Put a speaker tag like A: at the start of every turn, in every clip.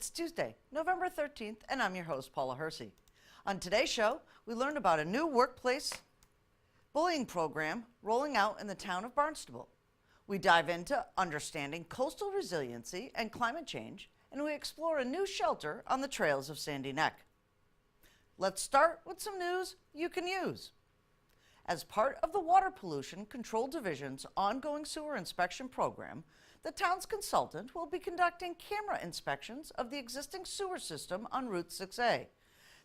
A: It's Tuesday, November 13th, and I'm your host, Paula Hersey. On today's show, we learn about a new workplace bullying program rolling out in the town of Barnstable. We dive into understanding coastal resiliency and climate change, and we explore a new shelter on the trails of Sandy Neck. Let's start with some news you can use. As part of the Water Pollution Control Division's ongoing sewer inspection program, the town's consultant will be conducting camera inspections of the existing sewer system on Route 6A.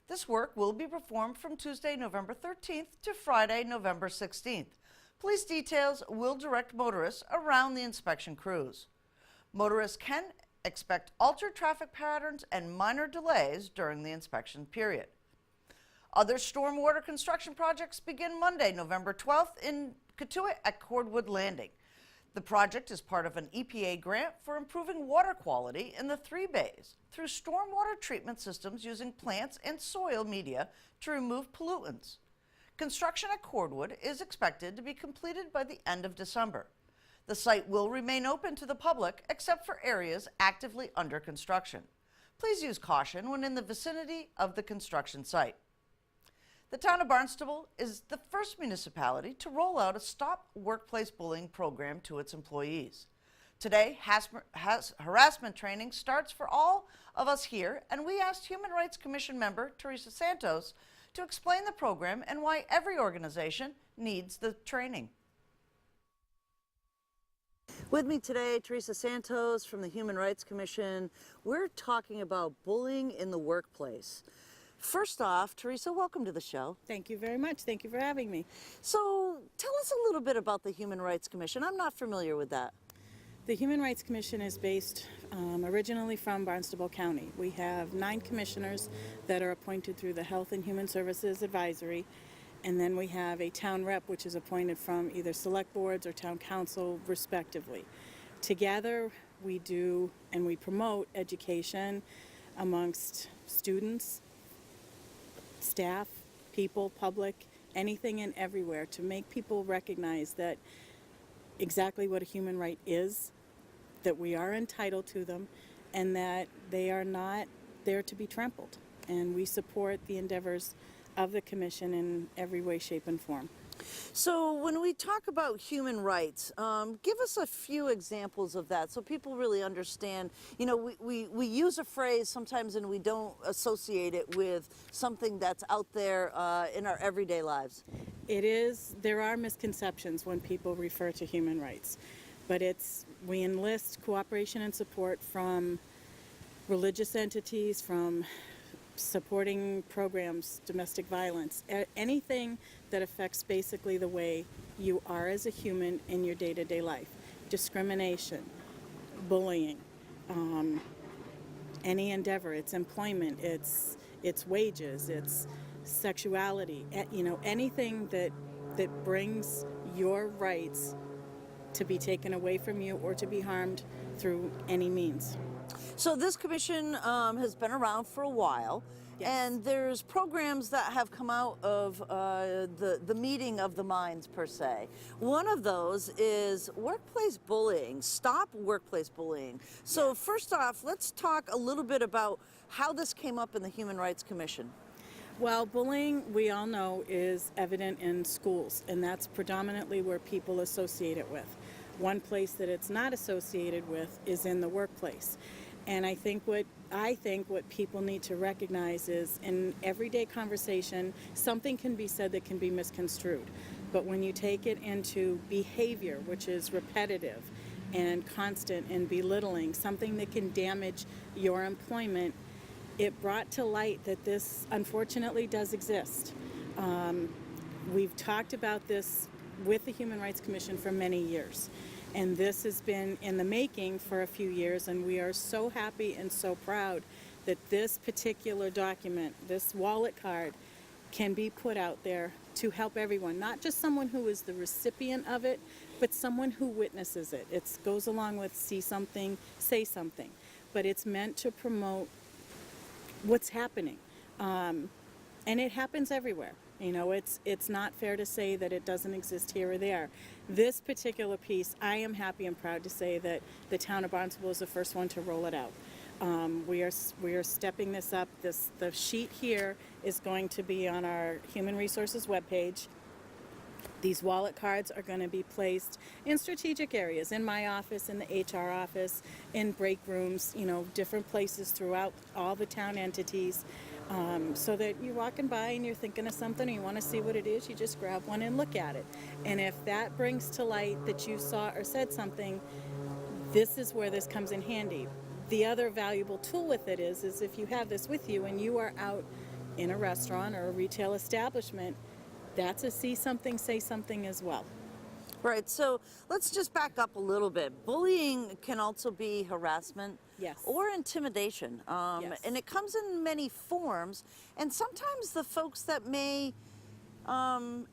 A: This work will be performed from Tuesday, November 13th to Friday, November 16th. Police details will direct motorists around the inspection crews. Motorists can expect altered traffic patterns and minor delays during the inspection period. Other stormwater construction projects begin Monday, November 12th in Katuitt at Cordwood Landing. The project is part of an EPA grant for improving water quality in the 3 bays through stormwater treatment systems using plants and soil media to remove pollutants. Construction at Cordwood is expected to be completed by the end of December. The site will remain open to the public except for areas actively under construction. Please use caution when in the vicinity of the construction site. The town of Barnstable is the first municipality to roll out a Stop Workplace Bullying program to its employees. Today, harassment training starts for all of us here, and we asked Human Rights Commission member Teresa Santos to explain the program and why every organization needs the training. With me today, Teresa Santos from the Human Rights Commission. We're talking about bullying in the workplace. First off, Teresa, welcome to the show.
B: Thank you very much. Thank you for having me.
A: So tell us a little bit about the Human Rights Commission. I'm not familiar with that.
B: The Human Rights Commission is based originally from Barnstable County. We have 9 commissioners that are appointed through the Health and Human Services Advisory, and then we have a town rep which is appointed from either select boards or town council respectively. Together we do and we promote education amongst students, staff, people, public, anything and everywhere to make people recognize that exactly what a human right is, that we are entitled to them, and that they are not there to be trampled. And we support the endeavors of the Commission in every way, shape, and form.
A: So when we talk about human rights, give us a few examples of that so people really understand. You know, we use a phrase sometimes and we don't associate it with something that's out there in our everyday lives.
B: There are misconceptions when people refer to human rights, but we enlist cooperation and support from religious entities, from supporting programs, domestic violence, anything that affects basically the way you are as a human in your day-to-day life. Discrimination, bullying, any endeavor, it's employment, it's wages, it's sexuality, anything that brings your rights to be taken away from you or to be harmed through any means.
A: So this commission has been around for a while, yes. And there's programs that have come out of the meeting of the minds, per se. One of those is workplace bullying, Stop Workplace Bullying. So yes. First off, let's talk a little bit about how this came up in the Human Rights Commission.
B: Well, bullying, we all know, is evident in schools, and that's predominantly where people associate it with. One place that it's not associated with is in the workplace. And I think what people need to recognize is in everyday conversation, something can be said that can be misconstrued. But when you take it into behavior, which is repetitive and constant and belittling, something that can damage your employment, it brought to light that this unfortunately does exist. We've talked about this with the Human Rights Commission for many years. And this has been in the making for a few years, and we are so happy and so proud that this particular document, this wallet card, can be put out there to help everyone, not just someone who is the recipient of it, but someone who witnesses it. It goes along with see something, say something, but it's meant to promote what's happening. And it happens everywhere. You know, it's not fair to say that it doesn't exist here or there. This particular piece, I am happy and proud to say that the town of Barnstable is the first one to roll it out. We are stepping this up. The sheet here is going to be on our Human Resources webpage. These wallet cards are going to be placed in strategic areas, in my office, in the HR office, in break rooms, different places throughout all the town entities, so that you're walking by and you're thinking of something and you want to see what it is, you just grab one and look at it. And if that brings to light that you saw or said something, this is where this comes in handy. The other valuable tool with it is if you have this with you and you are out in a restaurant or a retail establishment, that's a see something, say something as well.
A: Right, so let's just back up a little bit. Bullying can also be harassment,
B: Yes.
A: or intimidation.
B: Yes.
A: And it comes in many forms. And sometimes the folks that may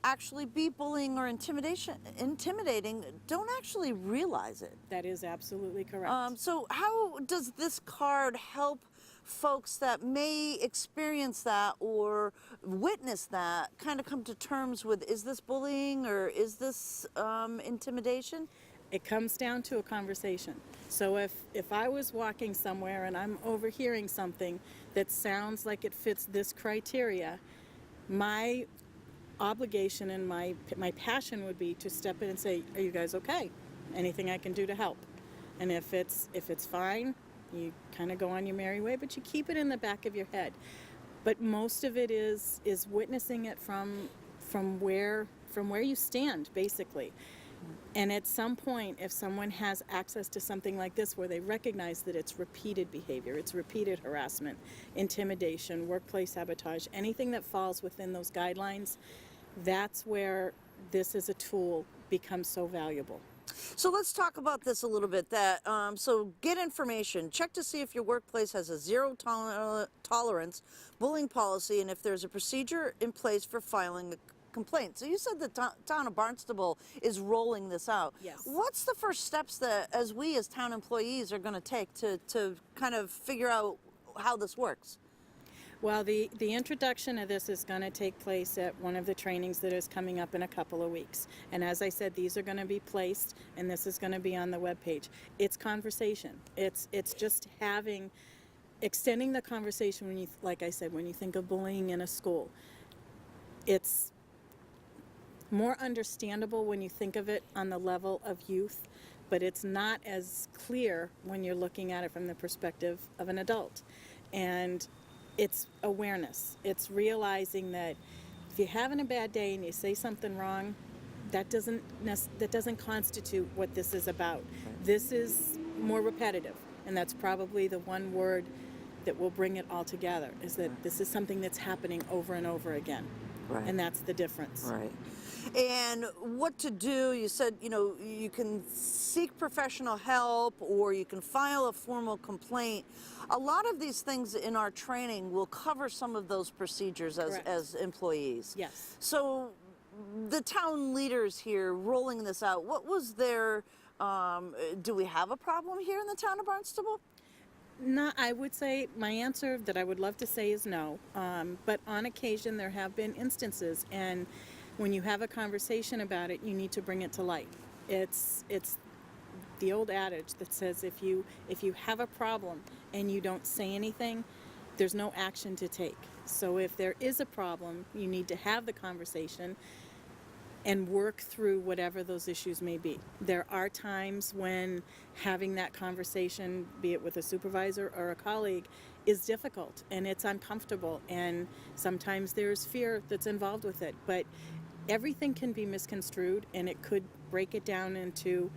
A: actually be bullying or intimidating don't actually realize it.
B: That is absolutely correct.
A: So how does this card help folks that may experience that or witness that kind of come to terms with, is this bullying or is this intimidation?
B: It comes down to a conversation. So if I was walking somewhere and I'm overhearing something that sounds like it fits this criteria, my obligation and my passion would be to step in and say, are you guys okay? Anything I can do to help? And if it's fine, you kind of go on your merry way, but you keep it in the back of your head. But most of it is witnessing it from where you stand, basically. And at some point, if someone has access to something like this where they recognize that it's repeated behavior, it's repeated harassment, intimidation, workplace sabotage, anything that falls within those guidelines, that's where this as a tool becomes so valuable.
A: So let's talk about this a little bit. So get information. Check to see if your workplace has a zero tolerance bullying policy and if there's a procedure in place for filing a complaint. So you said the town of Barnstable is rolling this out.
B: Yes.
A: What's the first steps that we as town employees are going to take to kind of figure out how this works?
B: Well, the introduction of this is going to take place at one of the trainings that is coming up in a couple of weeks. And as I said, these are going to be placed, and this is going to be on the webpage. It's conversation. It's just extending the conversation when like I said, when you think of bullying in a school. It's more understandable when you think of it on the level of youth, but it's not as clear when you're looking at it from the perspective of an adult. And it's awareness. It's realizing that if you're having a bad day and you say something wrong, that doesn't constitute what this is about. This is more repetitive, and that's probably the one word that will bring it all together, is that this is something that's happening over and over again.
A: Right.
B: And that's the difference.
A: Right. And what to do, you said, you can seek professional help or you can file a formal complaint. A lot of these things in our training will cover some of those procedures as employees.
B: Yes.
A: So the town leaders here rolling this out, what was their, do we have a problem here in the town of Barnstable?
B: No, I would say my answer that I would love to say is no. But on occasion there have been instances, and when you have a conversation about it, you need to bring it to light. It's the old adage that says if you have a problem and you don't say anything, there's no action to take. So if there is a problem, you need to have the conversation and work through whatever those issues may be. There are times when having that conversation, be it with a supervisor or a colleague, is difficult and it's uncomfortable, and sometimes there's fear that's involved with it. But everything can be misconstrued, and it could break it down into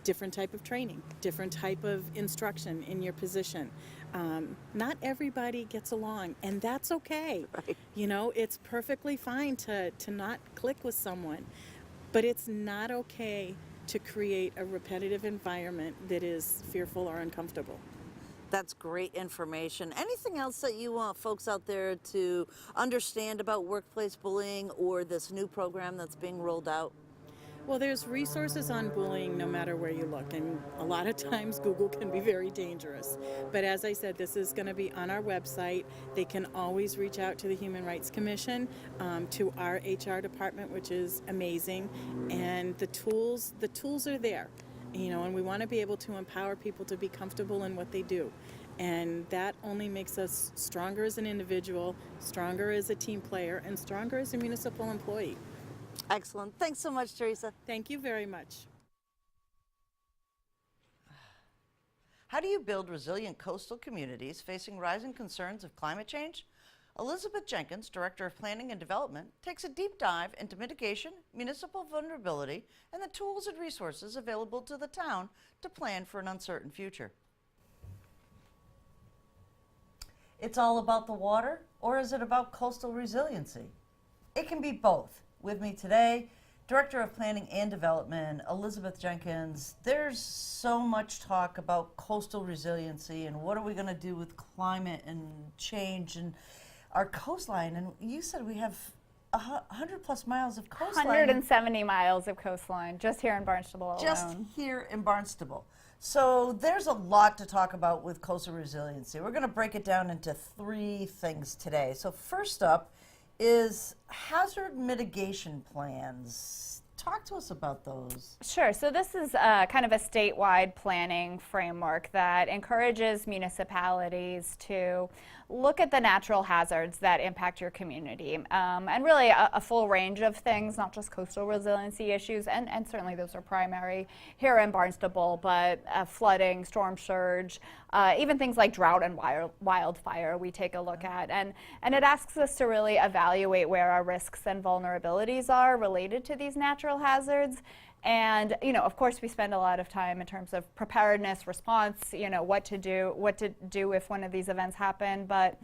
B: different type of training, different type of instruction in your position. Not everybody gets along, and that's okay.
A: Right.
B: It's perfectly fine to not click with someone, but it's not okay to create a repetitive environment that is fearful or uncomfortable.
A: That's great information. Anything else that you want folks out there to understand about workplace bullying or this new program that's being rolled out?
B: Well, there's resources on bullying no matter where you look, and a lot of times Google can be very dangerous. But as I said, this is going to be on our website. They can always reach out to the Human Rights Commission, to our HR department, which is amazing, and the tools are there. And we want to be able to empower people to be comfortable in what they do. And that only makes us stronger as an individual, stronger as a team player, and stronger as a municipal employee.
A: Excellent. Thanks so much, Teresa.
B: Thank you very much.
A: How do you build resilient coastal communities facing rising concerns of climate change? Elizabeth Jenkins, Director of Planning and Development, takes a deep dive into mitigation, municipal vulnerability, and the tools and resources available to the town to plan for an uncertain future. It's all about the water, or is it about coastal resiliency? It can be both. With me today, Director of Planning and Development, Elizabeth Jenkins. There's so much talk about coastal resiliency and what are we going to do with climate and change and our coastline. And you said we have 100 plus miles of coastline.
C: 170 miles of coastline just here in Barnstable alone.
A: Just here in Barnstable. So there's a lot to talk about with coastal resiliency. We're going to break it down into 3 things today. So first up is hazard mitigation plans. Talk to us about those.
C: Sure. So this is kind of a statewide planning framework that encourages municipalities to look at the natural hazards that impact your community, and really a full range of things, not just coastal resiliency issues, and certainly those are primary here in Barnstable, but flooding, storm surge, even things like drought and wildfire we take a look at. And it asks us to really evaluate where our risks and vulnerabilities are related to these natural hazards. And, of course, we spend a lot of time in terms of preparedness, response, what to do if one of these events happen. But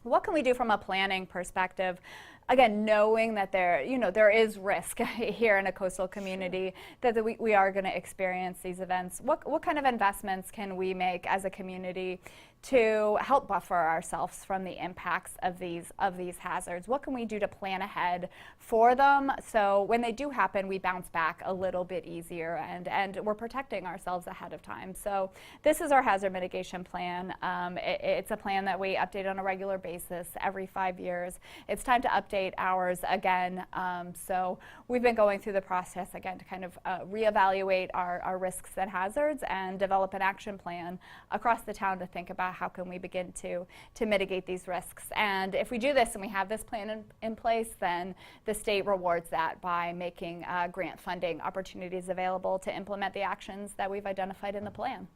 C: what can we do from a planning perspective? Again, knowing that there is risk here in a coastal community, that we are going to experience these events. What kind of investments can we make as a community to help buffer ourselves from the impacts of these hazards? What can we do to plan ahead for them so when they do happen, we bounce back a little bit easier and we're protecting ourselves ahead of time? So this is our hazard mitigation plan. It's a plan that we update on a regular basis every 5 years. It's time to update ours again. So we've been going through the process again to kind of reevaluate our risks and hazards and develop an action plan across the town to think about how can we begin to mitigate these risks. And if we do this and we have this plan in place, then the state rewards that by making grant funding opportunities available to implement the actions that we've identified in the plan.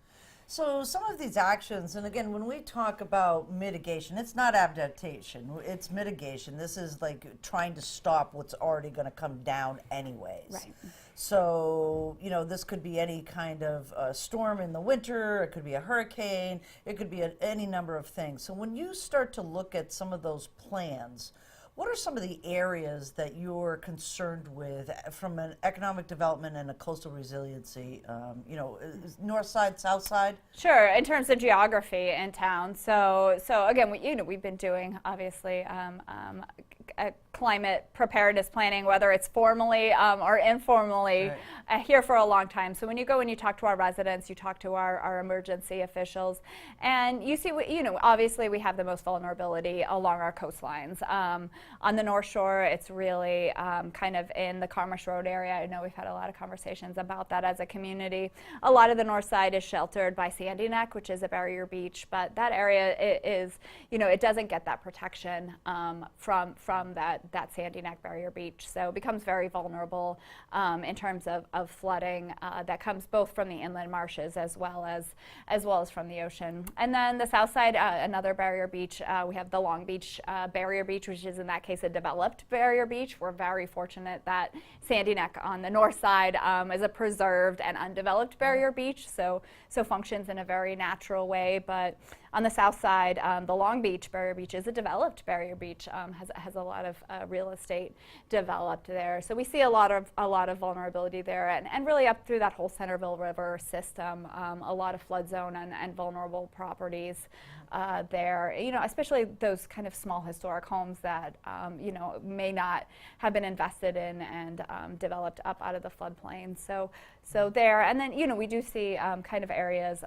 A: So some of these actions, and again, when we talk about mitigation, it's not adaptation, it's mitigation. This is like trying to stop what's already going to come down anyways.
C: Right.
A: So, this could be any kind of storm in the winter, it could be a hurricane, it could be any number of things. So when you start to look at some of those plans, what are some of the areas that you're concerned with from an economic development and a coastal resiliency, north side, south side?
C: Sure, in terms of geography in town. So again, we've been doing obviously climate preparedness planning, whether it's formally or informally,
A: right,
C: here for a long time. So when you go and you talk to our residents, you talk to our emergency officials, and you see, obviously we have the most vulnerability along our coastlines. On the North Shore, it's really kind of in the Commerce Road area. I know we've had a lot of conversations about that as a community. A lot of the north side is sheltered by Sandy Neck, which is a barrier beach, but that area is, it doesn't get that protection from that Sandy Neck barrier beach. So it becomes very vulnerable in terms of flooding that comes both from the inland marshes as well as from the ocean. And then the south side, another barrier beach, we have the Long Beach barrier beach, which is in that case a developed barrier beach. We're very fortunate that Sandy Neck on the north side is a preserved and undeveloped barrier beach, so functions in a very natural way. But on the south side, the Long Beach barrier beach is a developed barrier beach, has a lot of real estate developed there. So we see a lot of vulnerability there, and really up through that whole Centerville River system, a lot of flood zone and vulnerable properties. there, especially those kind of small historic homes that, may not have been invested in and developed up out of the floodplain. So there, and then, we do see kind of areas,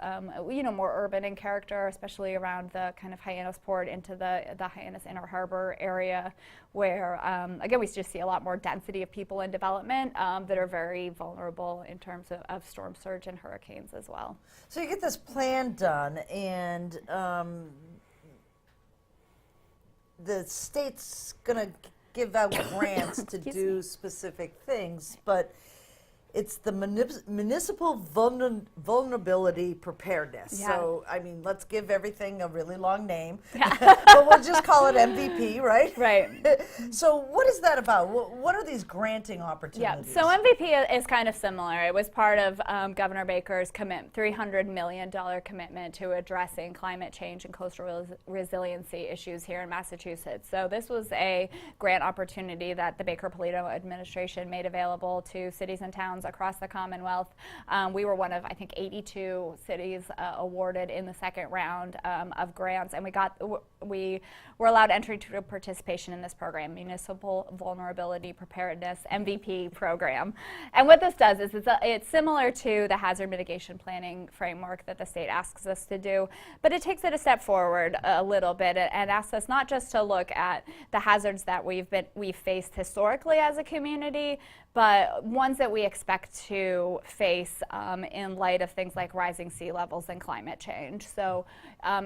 C: more urban in character, especially around the kind of Hyannis Port into the Hyannis Inner Harbor area, where, again, we just see a lot more density of people in development that are very vulnerable in terms of storm surge and hurricanes as well.
A: So you get this plan done, and the state's going to give out grants to do specific things, but it's the municipal vulnerability preparedness.
C: Yeah.
A: So, I mean, let's give everything a really long name, but we'll just call it MVP, right?
C: Right.
A: So what is that about? What are these granting opportunities?
C: Yeah, so MVP is kind of similar. It was part of Governor Baker's $300 million commitment to addressing climate change and coastal resiliency issues here in Massachusetts. So this was a grant opportunity that the Baker-Polito administration made available to cities and towns across the Commonwealth. We were one of, I think, 82 cities awarded in the second round of grants, and we were allowed entry to participation in this program, Municipal Vulnerability Preparedness MVP program. And what this does is it's similar to the hazard mitigation planning framework that the state asks us to do, but it takes it a step forward a little bit and asks us not just to look at the hazards that we've faced historically as a community, but ones that we expect to face in light of things like rising sea levels and climate change. So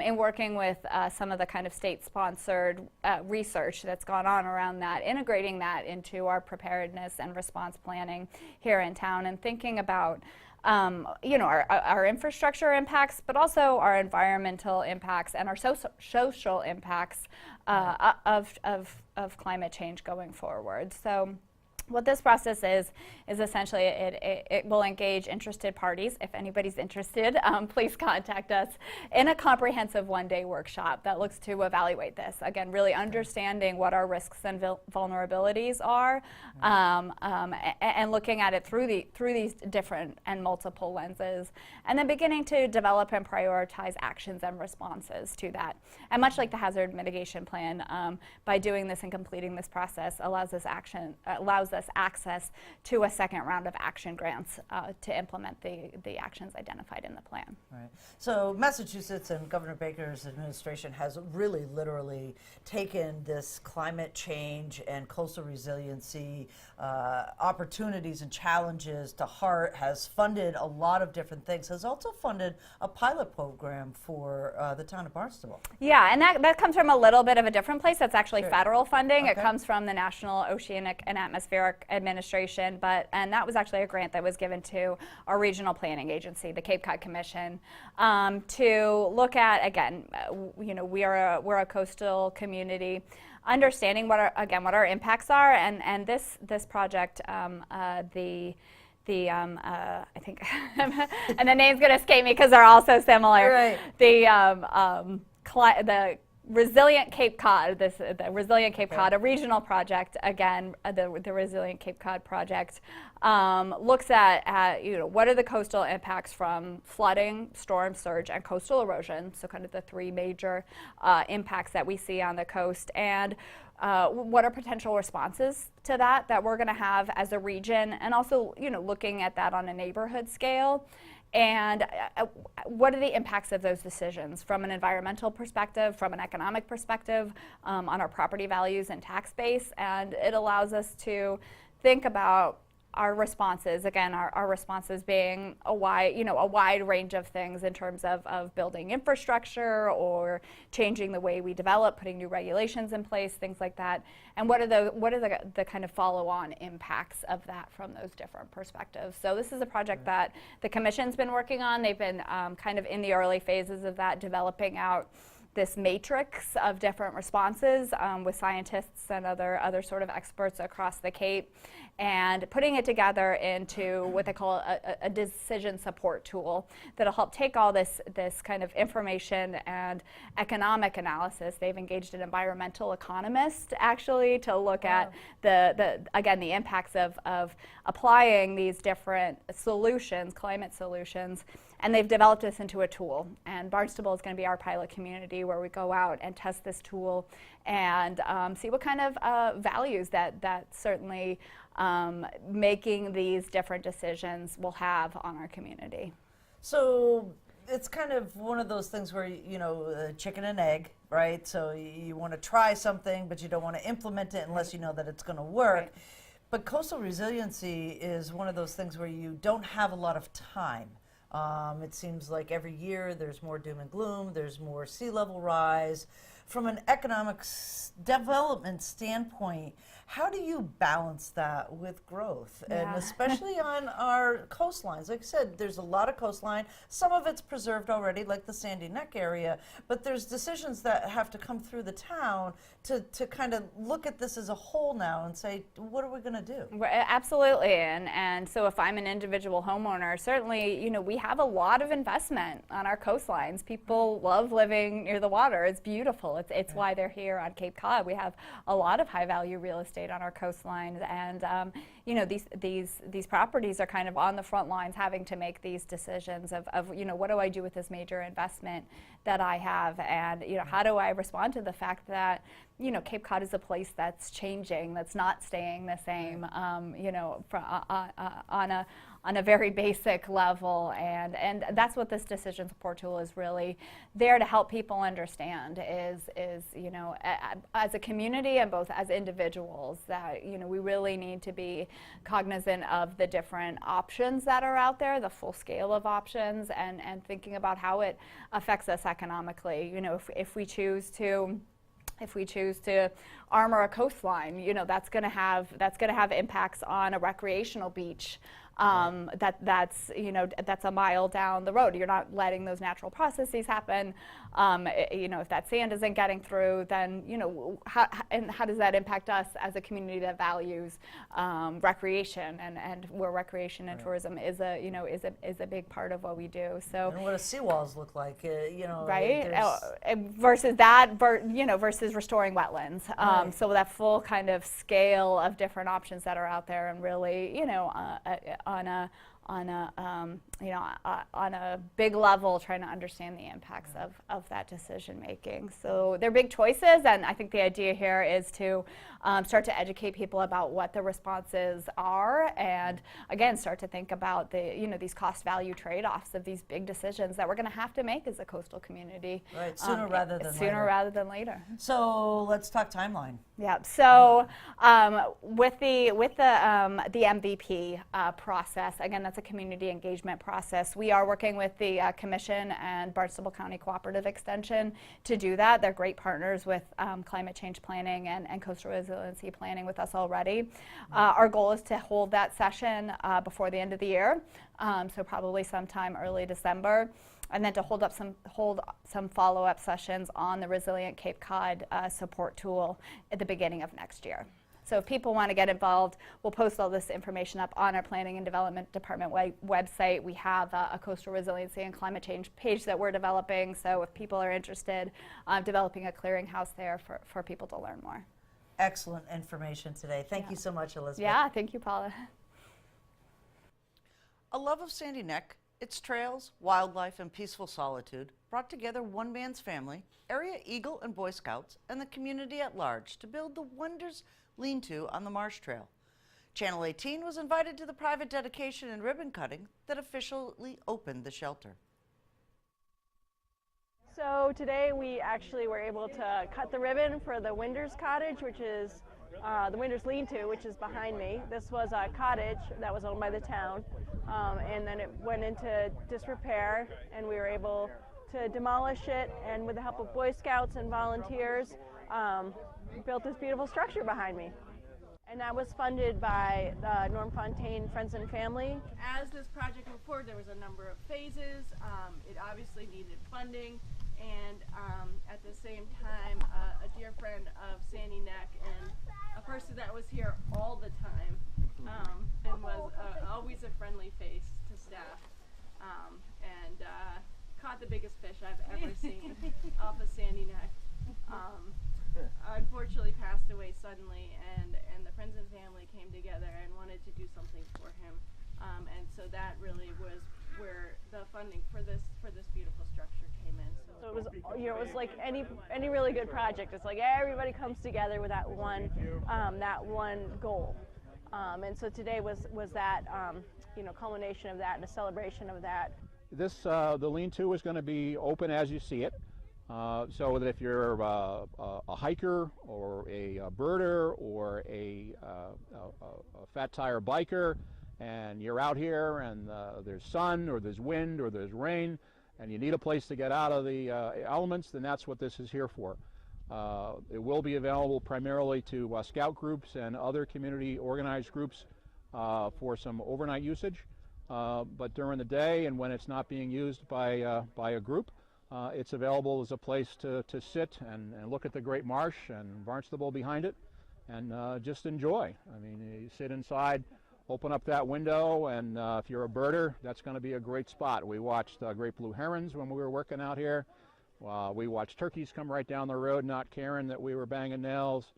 C: in working with some of the kind of state-sponsored research that's gone on around that, integrating that into our preparedness and response planning here in town, and thinking about our infrastructure impacts, but also our environmental impacts and our social impacts of climate change going forward. So what this process is essentially it will engage interested parties. If anybody's interested, please contact us in a comprehensive one-day workshop that looks to evaluate this. Again, really understanding what our risks and vulnerabilities are, and looking at it through these different and multiple lenses, and then beginning to develop and prioritize actions and responses to that. And much like the hazard mitigation plan, by doing this and completing this process allows us access to a second round of action grants to implement the actions identified in the plan.
A: Right. So Massachusetts and Governor Baker's administration has really literally taken this climate change and coastal resiliency opportunities and challenges to heart, has funded a lot of different things, has also funded a pilot program for the town of Barnstable.
C: Yeah, and that comes from a little bit of a different place. That's actually federal funding.
A: Okay.
C: It comes from the National Oceanic and Atmospheric Administration, and that was actually a grant that was given to our regional planning agency, the Cape Cod Commission, to look at, again, we're a coastal community, understanding what our impacts are, and this project, I think, and the name's going to escape me because they're all so similar.
A: Right.
C: The Resilient Cape Cod, the Resilient Cape Cod, a regional project. Again, the Resilient Cape Cod project looks at what are the coastal impacts from flooding, storm surge, and coastal erosion. So kind of the three major impacts that we see on the coast, and what are potential responses to that we're going to have as a region, and also looking at that on a neighborhood scale. And what are the impacts of those decisions from an environmental perspective, from an economic perspective, on our property values and tax base? And it allows us to think about our responses, again, our responses being a wide range of things in terms of building infrastructure or changing the way we develop, putting new regulations in place, things like that. And what are the kind of follow-on impacts of that from those different perspectives? So this is a project that the Commission's been working on. They've been kind of in the early phases of that, developing out this matrix of different responses with scientists and other sort of experts across the Cape, and putting it together into what they call a decision support tool that'll help take all this kind of information and economic analysis. They've engaged an environmental economist actually to look at the impacts of applying these different solutions, climate solutions, And they've developed this into a tool. And Barnstable is going to be our pilot community where we go out and test this tool and see what kind of values that certainly making these different decisions will have on our community.
A: So it's kind of one of those things where, chicken and egg, right? So you want to try something, but you don't want to implement it unless you know that it's going to work.
C: Right.
A: But coastal resiliency is one of those things where you don't have a lot of time. It seems like every year there's more doom and gloom, there's more sea level rise. From an economic development standpoint, how do you balance that with growth? And
C: Yeah.
A: especially on our coastlines. Like I said, there's a lot of coastline. Some of it's preserved already, like the Sandy Neck area, but there's decisions that have to come through the town to kind of look at this as a whole now and say, what are we going to do?
C: Absolutely, and so if I'm an individual homeowner, certainly, we have a lot of investment on our coastlines. People love living near the water. It's beautiful. It's why they're here on Cape Cod. We have a lot of high-value real estate on our coastlines, and these properties are kind of on the front lines, having to make these decisions of what do I do with this major investment that I have, and how do I respond to the fact that Cape Cod is a place that's changing, that's not staying the same, on a very basic level, and that's what this decision support tool is really there to help people understand is as a community and both as individuals that we really need to be cognizant of the different options that are out there, the full scale of options, and thinking about how it affects us economically. If we choose to armor a coastline, that's going to have impacts on a recreational beach. That's a mile down the road. You're not letting those natural processes happen. If that sand isn't getting through, then how does that impact us as a community that values recreation and where recreation and tourism is a big part of what we do. So
A: and what do seawalls look like?
C: Right, versus restoring wetlands.
A: Right.
C: So that full kind of scale of different options that are out there, and really, on a big level, trying to understand the impacts of that decision making. So they're big choices, and I think the idea here is to start to educate people about what the responses are, and again start to think about these cost value trade-offs of these big decisions that we're going to have to make as a coastal community.
A: Right, sooner rather than later. So let's talk timeline.
C: Yeah. So with the MVP process, again, that's a community engagement process. We are working with the Commission and Barnstable County Cooperative Extension to do that. They're great partners with climate change planning and coastal resiliency planning with us already. Our goal is to hold that session before the end of the year, so probably sometime early December. And then to hold some follow-up sessions on the Resilient Cape Cod support tool at the beginning of next year. So if people want to get involved, we'll post all this information up on our Planning and Development Department website. We have a coastal resiliency and climate change page that we're developing. So if people are interested, developing a clearinghouse there for people to learn more.
A: Excellent information today. Thank you so much, Elizabeth.
C: Yeah, thank you, Paula.
A: A love of Sandy Neck, its trails, wildlife, and peaceful solitude brought together one man's family, Area Eagle and Boy Scouts, and the community at large to build the Wonders Lean-To on the Marsh Trail. Channel 18 was invited to the private dedication and ribbon cutting that officially opened the shelter.
D: So today we actually were able to cut the ribbon for the Winders Cottage, which is the Winders Lean-To, which is behind me. This was a cottage that was owned by the town, and then it went into disrepair, and we were able to demolish it, and with the help of Boy Scouts and volunteers, built this beautiful structure behind me. And that was funded by the Norm Fontaine Friends and Family. As this project moved forward, there was a number of phases. It obviously needed funding, and at the same time, a dear friend of Sandy Neck and a person that was here all the time, and was always a friendly face to staff, and caught the biggest fish I've ever seen off of Sandy Neck. Unfortunately passed away suddenly, and the friends and family came together and wanted to do something for him. And so that really was where the funding for this beautiful structure came in. So it was, it was like any really good project. It's like everybody comes together with that one goal. And so today was that culmination of that and a celebration of that.
E: This the lean-to is going to be open as you see it, so that if you're a hiker or a birder or a fat tire biker, and you're out here and there's sun or there's wind or there's rain, and you need a place to get out of the elements, then that's what this is here for. It will be available primarily to scout groups and other community organized groups for some overnight usage. But during the day and when it's not being used by a group, it's available as a place to sit and look at the great marsh and Barnstable behind it and just enjoy. I mean, you sit inside, open up that window, and if you're a birder, that's going to be a great spot. We watched great blue herons when we were working out here. We watched turkeys come right down the road, not caring that we were banging nails.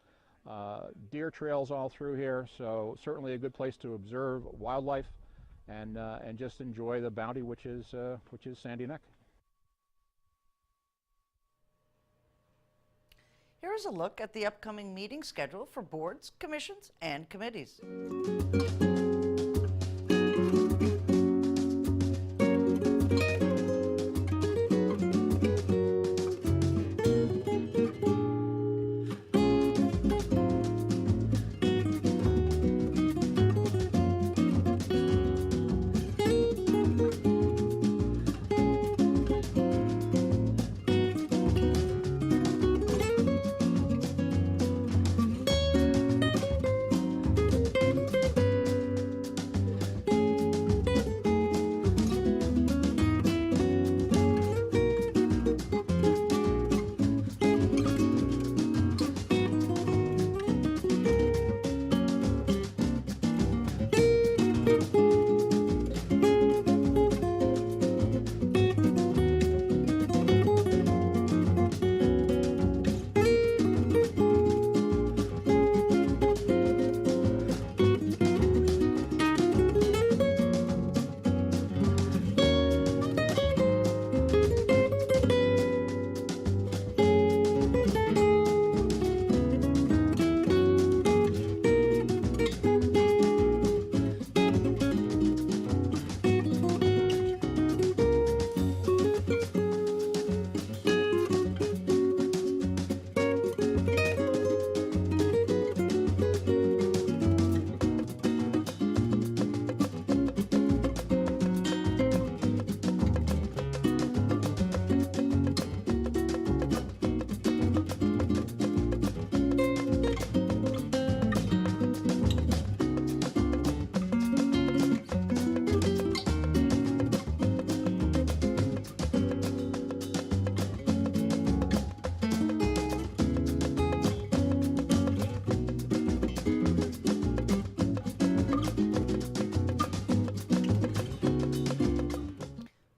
E: Deer trails all through here, so certainly a good place to observe wildlife and just enjoy the bounty which is Sandy Neck.
A: Here is a look at the upcoming meeting schedule for boards, commissions, and committees.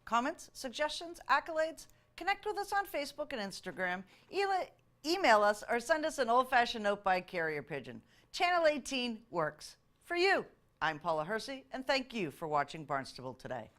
A: Comments, suggestions, accolades? Connect with us on Facebook and Instagram. Email us or send us an old-fashioned note by carrier pigeon. Channel 18 works for you. I'm Paula Hersey, and thank you for watching Barnstable Today.